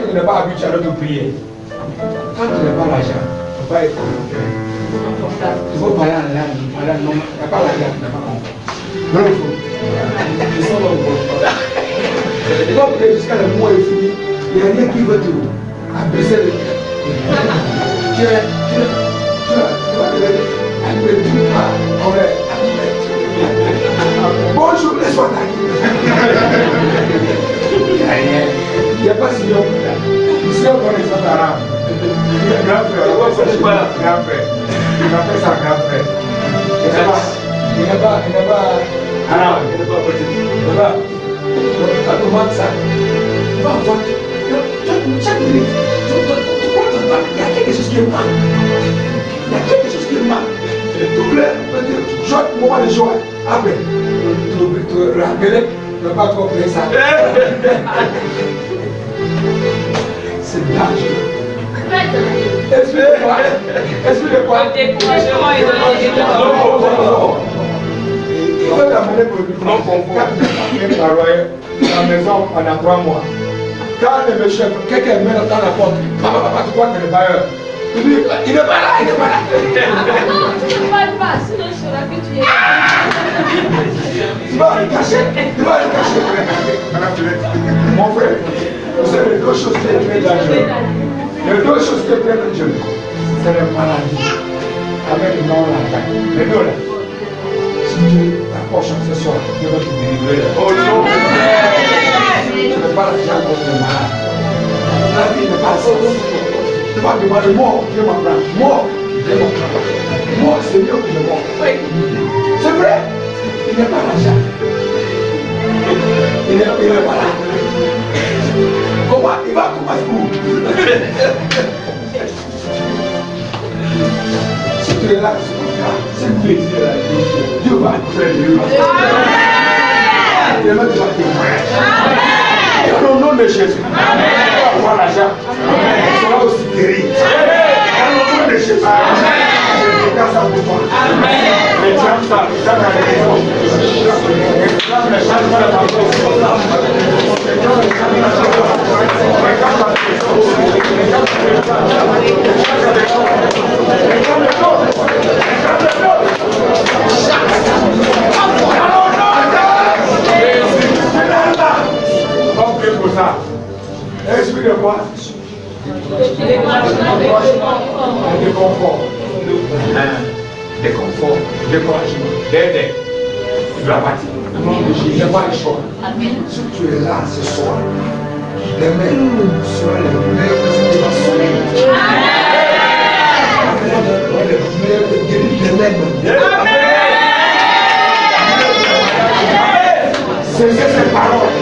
Tu n'es pas habitué à notre prière. Quand tu n'as pas l'argent, tu ne peux pas être confiant. Il faut parler en langue. Il n'y a pas l'argent, tu n'as pas confiance. Non, il faut. Ils sont dans le bon. Tu vas prier jusqu'à le mois est fini. Il n'y a rien qui veut te abaisser le cœur. Tu vas te dire, bonjour, laisse-moi t'arriver. Il n'y a pas si long que ça. Ici, on connaît ça d'arabe. Grand frère, grand frère. Il appelle ça grand frère. Il n'est pas arabe. Il n'est pas portugais. Quand tu manques ça, tu vas en voir. Chaque minute, tu crois que il y a quelque chose qui est mal. Il y a quelque chose qui est mal. Tu pleures, tu joues un moment de joie. Après, tu te rappelles, tu ne peux pas comprendre ça. C'est dangereux. Explique-moi. Explique-moi. Découragement et il faut t'amener pour le microphone. Quand tu as fait la maison pendant 3 mois, quand le monsieur, quelqu'un met dans la porte, papa, tu crois que le bailleur, tu dis, il n'est pas là, il n'est pas là. non, tu ne parles pas, sinon je saurai que tu es là. Tu vas le cacher, tu vas le cacher. Mon frère, vous savez les deux choses qui sont très dangereuses. Les deux choses que prennent Dieu, c'est la maladie avec le nom là. Les deux là. Si Dieu t'approche ce soir, Dieu va te délivrer. Oh non! Tu ne pas l'argent contre le malade. La vie n'est pas ça. Tu vas demander mort, Dieu m'apprend. Mort, Dieu m'apprend. Mort, c'est mieux que je mort. Oui. C'est vrai. Il n'est pas l'argent. Il n'est pas là. Comment il va commencer où? Si tu es là, c'est plaisir. Dieu va te faire du mal. Demain, tu vas témoigner. Dans le nom de Jésus, tu vas avoir l'argent. Tu seras aussi guéri. Dans le nom de Jésus, je déclare ça pour toi. Réclame ça, réclame la guérison. Réclame le changement de ta vie. Réclame le changement de ta vie. Réclame la guérison. Réclame le don. Réclame le don. On prie pour ça. Esprit de quoi? Déconfort. Déconfort, découragement, d'aide. Tu dois partir. Il n'y a pas le choix. Si tu es là ce soir, demain, tu seras le meilleur qui va sourire. Le meilleur de guérir demain. C'est cette parole.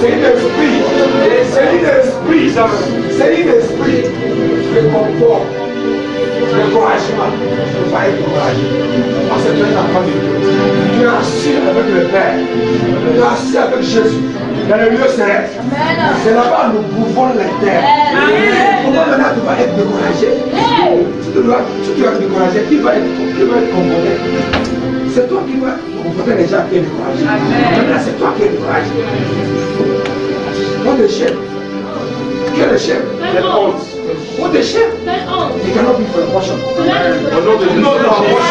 C'est une esprit. C'est une esprit. C'est une esprit. Le confort. Le découragement. Tu ne peux pas être découragé. Parce que tu es un enfant de Dieu. Tu es assis avec le Père. Tu es assis avec Jésus. Dans le lieu céleste. C'est là-bas nous pouvons les terres. Comment maintenant tu vas être découragé? Si tu dois être découragé, qui va être conforté? C'est toi qui vas conforter les gens qui sont découragés. Maintenant c'est toi qui es découragé. What the chef? Qui est le chef? What the chef? It cannot be for the portion. Cela ne sera pas.